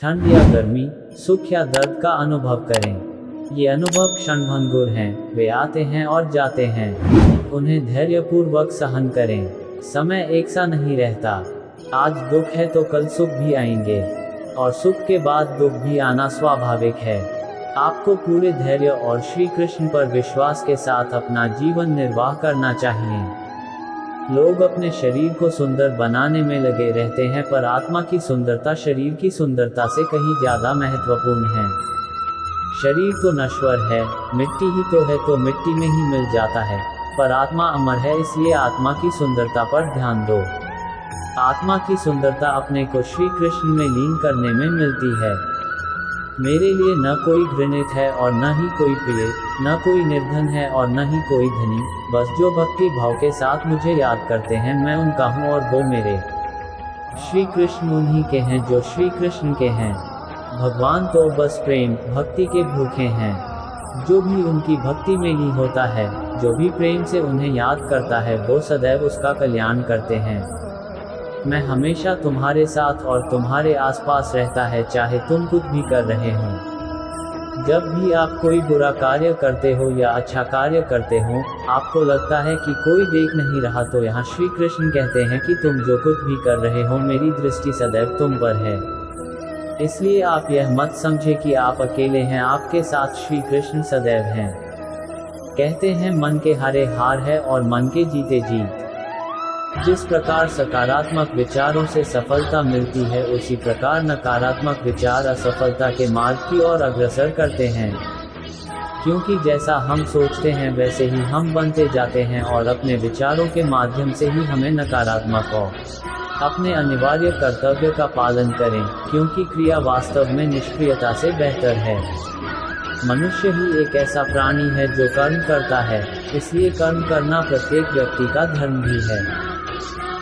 ठंड या गर्मी, सुख या दर्द का अनुभव करें। ये अनुभव क्षणभंगुर हैं, वे आते हैं और जाते हैं। उन्हें धैर्यपूर्वक सहन करें। समय एक सा नहीं रहता। आज दुख है तो कल सुख भी आएंगे, और सुख के बाद दुख भी आना स्वाभाविक है। आपको पूरे धैर्य और श्री कृष्ण पर विश्वास के साथ अपना जीवन निर्वाह करना चाहिए। लोग अपने शरीर को सुंदर बनाने में लगे रहते हैं, पर आत्मा की सुंदरता शरीर की सुंदरता से कहीं ज्यादा महत्वपूर्ण है। शरीर तो नश्वर है, मिट्टी ही तो है, तो मिट्टी में ही मिल जाता है, पर आत्मा अमर है, इसलिए आत्मा की सुंदरता पर ध्यान दो। आत्मा की सुंदरता अपने को श्री कृष्ण में लीन करने में मिलती है। मेरे लिए न कोई घृणित है और न ही कोई प्रिय, न कोई निर्धन है और न ही कोई धनी, बस जो भक्ति भाव के साथ मुझे याद करते हैं मैं उनका हूँ और वो मेरे। श्री कृष्ण उन्हीं के हैं जो श्री कृष्ण के हैं। भगवान तो बस प्रेम भक्ति के भूखे हैं। जो भी उनकी भक्ति में लीन होता है, जो भी प्रेम से उन्हें याद करता है, वो सदैव उसका कल्याण करते हैं। मैं हमेशा तुम्हारे साथ और तुम्हारे आसपास रहता है, चाहे तुम कुछ भी कर रहे हो। जब भी आप कोई बुरा कार्य करते हो या अच्छा कार्य करते हो, आपको लगता है कि कोई देख नहीं रहा, तो यहाँ श्री कृष्ण कहते हैं कि तुम जो कुछ भी कर रहे हो, मेरी दृष्टि सदैव तुम पर है। इसलिए आप यह मत समझे कि आप अकेले हैं, आपके साथ श्री कृष्ण सदैव हैं। कहते हैं मन के हारे हार है और मन के जीते जीत। जिस प्रकार सकारात्मक विचारों से सफलता मिलती है, उसी प्रकार नकारात्मक विचार असफलता के मार्ग की ओर अग्रसर करते हैं। क्योंकि जैसा हम सोचते हैं वैसे ही हम बनते जाते हैं, और अपने विचारों के माध्यम से ही हमें नकारात्मक हो। अपने अनिवार्य कर्तव्य का पालन करें, क्योंकि क्रिया वास्तव में निष्क्रियता से बेहतर है। मनुष्य ही एक ऐसा प्राणी है जो कर्म करता है, इसलिए कर्म करना प्रत्येक व्यक्ति का धर्म भी है।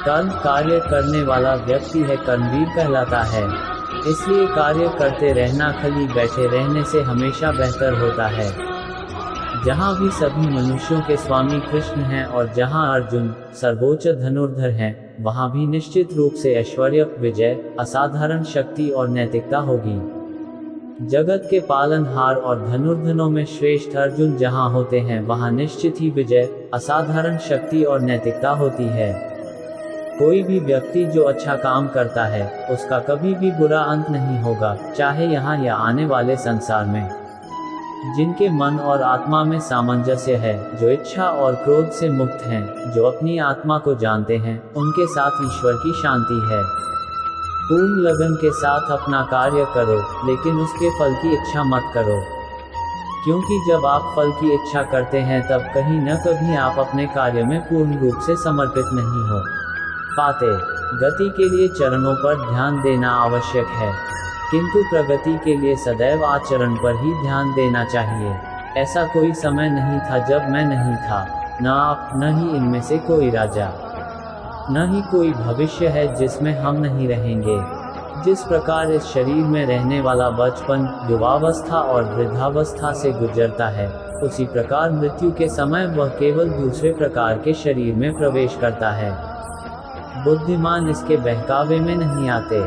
कर्म कार्य करने वाला व्यक्ति है कर्मवीर कहलाता है। इसलिए कार्य करते रहना खाली बैठे रहने से हमेशा बेहतर होता है। जहाँ भी सभी मनुष्यों के स्वामी कृष्ण हैं और जहाँ अर्जुन सर्वोच्च धनुर्धर हैं, वहाँ भी निश्चित रूप से ऐश्वर्य, विजय, असाधारण शक्ति और नैतिकता होगी। जगत के पालनहार और धनुर्धरों में श्रेष्ठ अर्जुन जहाँ होते हैं, वहाँ निश्चित ही विजय, असाधारण शक्ति और नैतिकता होती है। कोई भी व्यक्ति जो अच्छा काम करता है, उसका कभी भी बुरा अंत नहीं होगा, चाहे यहाँ या आने वाले संसार में। जिनके मन और आत्मा में सामंजस्य है, जो इच्छा और क्रोध से मुक्त हैं, जो अपनी आत्मा को जानते हैं, उनके साथ ईश्वर की शांति है। पूर्ण लगन के साथ अपना कार्य करो, लेकिन उसके फल की इच्छा मत करो। क्योंकि जब आप फल की इच्छा करते हैं, तब कहीं न कहीं आप अपने कार्य में पूर्ण रूप से समर्पित नहीं हो पाते। गति के लिए चरणों पर ध्यान देना आवश्यक है, किंतु प्रगति के लिए सदैव आचरण पर ही ध्यान देना चाहिए। ऐसा कोई समय नहीं था जब मैं नहीं था, न आप, न ही इनमें से कोई राजा, न ही कोई भविष्य है जिसमें हम नहीं रहेंगे। जिस प्रकार इस शरीर में रहने वाला बचपन, युवावस्था और वृद्धावस्था से गुजरता है, उसी प्रकार मृत्यु के समय वह केवल दूसरे प्रकार के शरीर में प्रवेश करता है। बुद्धिमान इसके बहकावे में नहीं आते।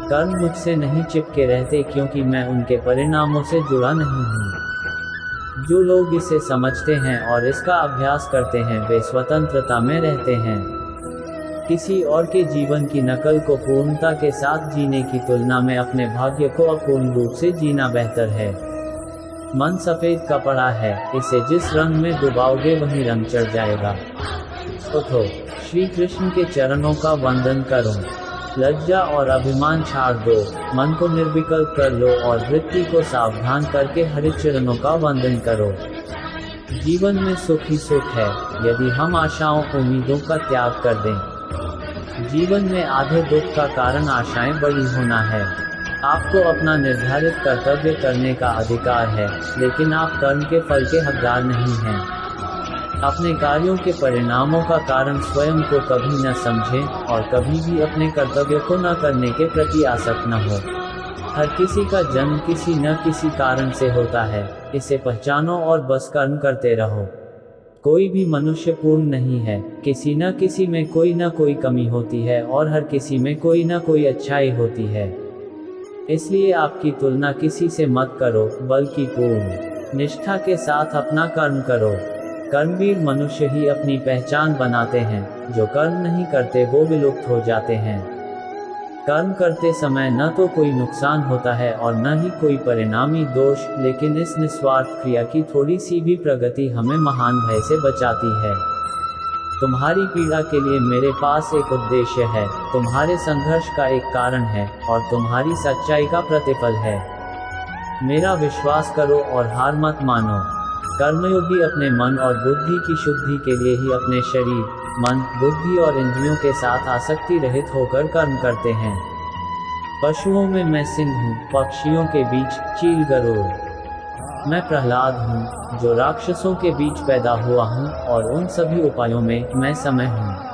कर्म मुझसे नहीं चिपके रहते, क्योंकि मैं उनके परिणामों से जुड़ा नहीं हूँ। जो लोग इसे समझते हैं और इसका अभ्यास करते हैं, वे स्वतंत्रता में रहते हैं। किसी और के जीवन की नकल को पूर्णता के साथ जीने की तुलना में अपने भाग्य को अपूर्ण रूप से जीना बेहतर है। मन सफेद कपड़ा है, इसे जिस रंग में डुबाओगे वही रंग चढ़ जाएगा। उठो, श्री कृष्ण के चरणों का वंदन करो। लज्जा और अभिमान छाड़ दो, मन को निर्विकल्प कर लो और वृत्ति को सावधान करके हरि चरणों का वंदन करो। जीवन में सुख ही सुख है, यदि हम आशाओं उम्मीदों का त्याग कर दें। जीवन में आधे दुख का कारण आशाएं बड़ी होना है। आपको अपना निर्धारित कर्तव्य करने का अधिकार है, लेकिन आप कर्म के फल के हकदार नहीं हैं। अपने कार्यों के परिणामों का कारण स्वयं को कभी न समझें और कभी भी अपने कर्तव्य को न करने के प्रति आसक्त न हो। हर किसी का जन्म किसी न किसी कारण से होता है, इसे पहचानो और बस कर्म करते रहो। कोई भी मनुष्य पूर्ण नहीं है, किसी न किसी में कोई न कोई कमी होती है और हर किसी में कोई न कोई अच्छाई होती है। इसलिए आपकी तुलना किसी से मत करो, बल्कि पूर्ण निष्ठा के साथ अपना कर्म करो। कर्मवीर मनुष्य ही अपनी पहचान बनाते हैं, जो कर्म नहीं करते वो विलुप्त हो जाते हैं। कर्म करते समय न तो कोई नुकसान होता है और न ही कोई परिणामी दोष, लेकिन इस निस्वार्थ क्रिया की थोड़ी सी भी प्रगति हमें महान भय से बचाती है। तुम्हारी पीड़ा के लिए मेरे पास एक उद्देश्य है, तुम्हारे संघर्ष का एक कारण है, और तुम्हारी सच्चाई का प्रतिफल है। मेरा विश्वास करो और हार मत मानो। कर्मयोगी अपने मन और बुद्धि की शुद्धि के लिए ही अपने शरीर, मन, बुद्धि और इंद्रियों के साथ आसक्ति रहित होकर कर्म करते हैं। पशुओं में मैं सिंह हूँ, पक्षियों के बीच चील गरुड़। मैं प्रहलाद हूँ, जो राक्षसों के बीच पैदा हुआ हूँ, और उन सभी उपायों में मैं समय हूँ।